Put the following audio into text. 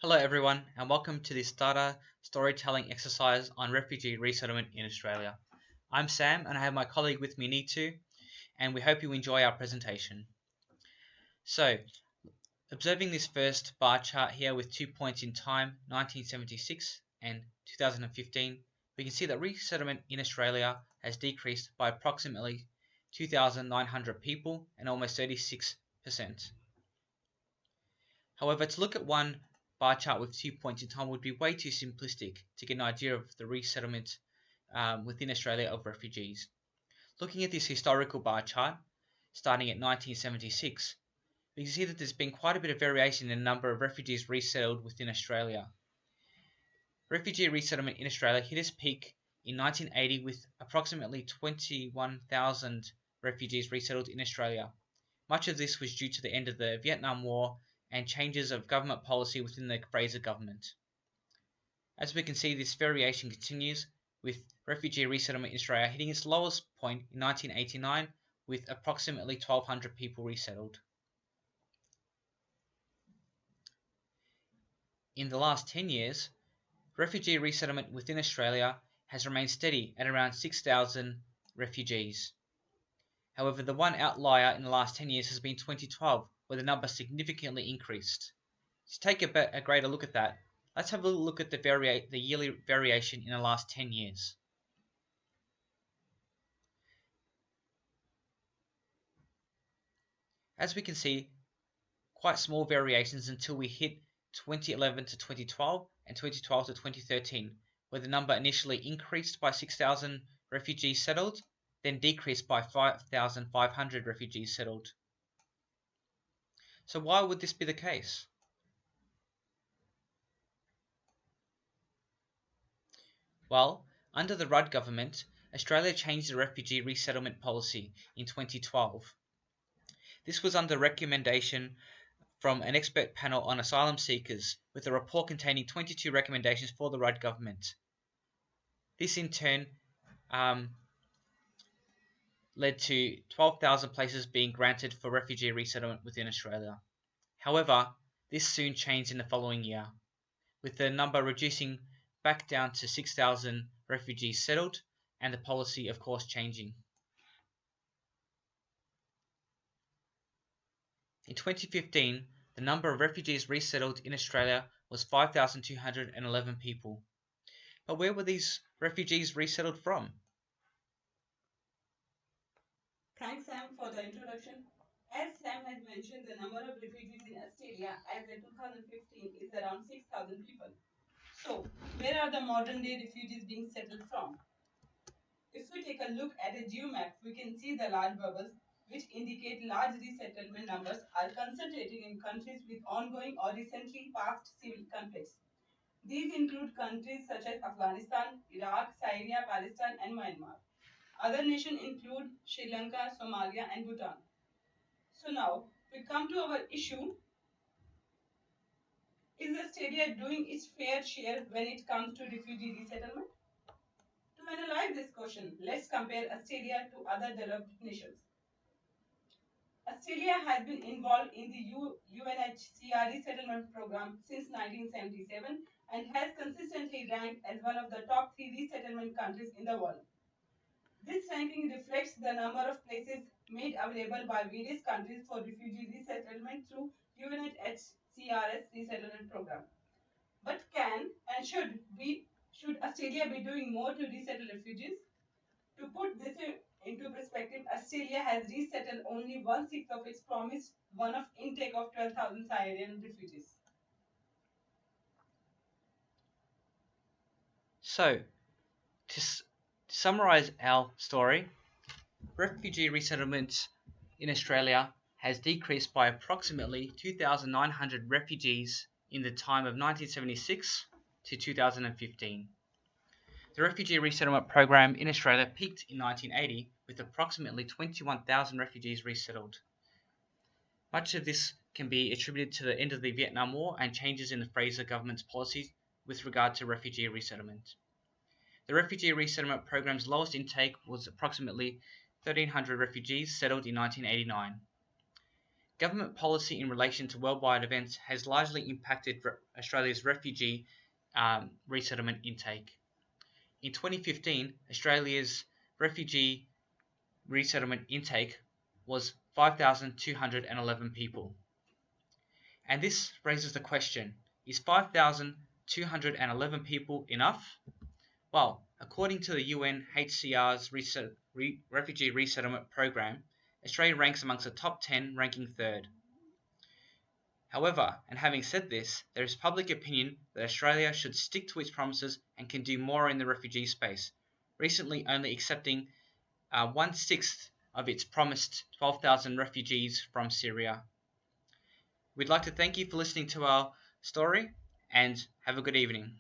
Hello, everyone, and welcome to this data storytelling exercise on refugee resettlement in Australia. I'm Sam, and I have my colleague with me, Neetu, and we hope you enjoy our presentation. So, observing this first bar chart here with 2 points in time, 1976 and 2015, we can see that resettlement in Australia has decreased by approximately 2,900 people and almost 36%. However, to look at one bar chart with 2 points in time would be way too simplistic to get an idea of the resettlement within Australia of refugees. Looking at this historical bar chart, starting at 1976, we can see that there's been quite a bit of variation in the number of refugees resettled within Australia. Refugee resettlement in Australia hit its peak in 1980 with approximately 21,000 refugees resettled in Australia. Much of this was due to the end of the Vietnam War and changes of government policy within the Fraser government. As we can see, this variation continues, with refugee resettlement in Australia hitting its lowest point in 1989 with approximately 1,200 people resettled. In the last 10 years, refugee resettlement within Australia has remained steady at around 6,000 refugees. However, the one outlier in the last 10 years has been 2012, where the number significantly increased. To take a greater look at that, let's have a look at the yearly variation in the last 10 years. As we can see, quite small variations until we hit 2011 to 2012 and 2012 to 2013, where the number initially increased by 6,000 refugees settled, then decreased by 5,500 refugees settled. So why would this be the case? Well, under the Rudd government, Australia changed the refugee resettlement policy in 2012. This was under recommendation from an expert panel on asylum seekers, with a report containing 22 recommendations for the Rudd government. This in turn led to 12,000 places being granted for refugee resettlement within Australia. However, this soon changed in the following year, with the number reducing back down to 6,000 refugees settled, and the policy of course changing. In 2015, the number of refugees resettled in Australia was 5,211 people. But where were these refugees resettled from? Thanks, Sam, for the introduction. As Sam has mentioned, the number of refugees in Australia as of 2015 is around 6,000 people. So, where are the modern day refugees being settled from? If we take a look at a geomap, we can see the large bubbles, which indicate large resettlement numbers are concentrated in countries with ongoing or recently past civil conflicts. These include countries such as Afghanistan, Iraq, Syria, Palestine, and Myanmar. Other nations include Sri Lanka, Somalia, and Bhutan. So now we come to our issue. Is Australia doing its fair share when it comes to refugee resettlement? To analyze this question, let's compare Australia to other developed nations. Australia has been involved in the UNHCR resettlement program since 1977 and has consistently ranked as one of the top 3 resettlement countries in the world. This ranking reflects the number of places made available by various countries for refugee resettlement through UNHCR's resettlement program. But can and should Australia be doing more to resettle refugees? To put this into perspective, Australia has resettled only one-sixth of its promised one-off intake of 12,000 Syrian refugees. So, to summarize our story, refugee resettlement in Australia has decreased by approximately 2,900 refugees in the time of 1976 to 2015. The refugee resettlement program in Australia peaked in 1980 with approximately 21,000 refugees resettled. Much of this can be attributed to the end of the Vietnam War and changes in the Fraser government's policies with regard to refugee resettlement. The refugee resettlement program's lowest intake was approximately 1,300 refugees settled in 1989. Government policy in relation to worldwide events has largely impacted Australia's refugee resettlement intake. In 2015, Australia's refugee resettlement intake was 5,211 people. And this raises the question, is 5,211 people enough? Well, according to the UNHCR's refugee resettlement program, Australia ranks amongst the top 10, ranking third. However, and having said this, there is public opinion that Australia should stick to its promises and can do more in the refugee space, recently only accepting 1/6 of its promised 12,000 refugees from Syria. We'd like to thank you for listening to our story and have a good evening.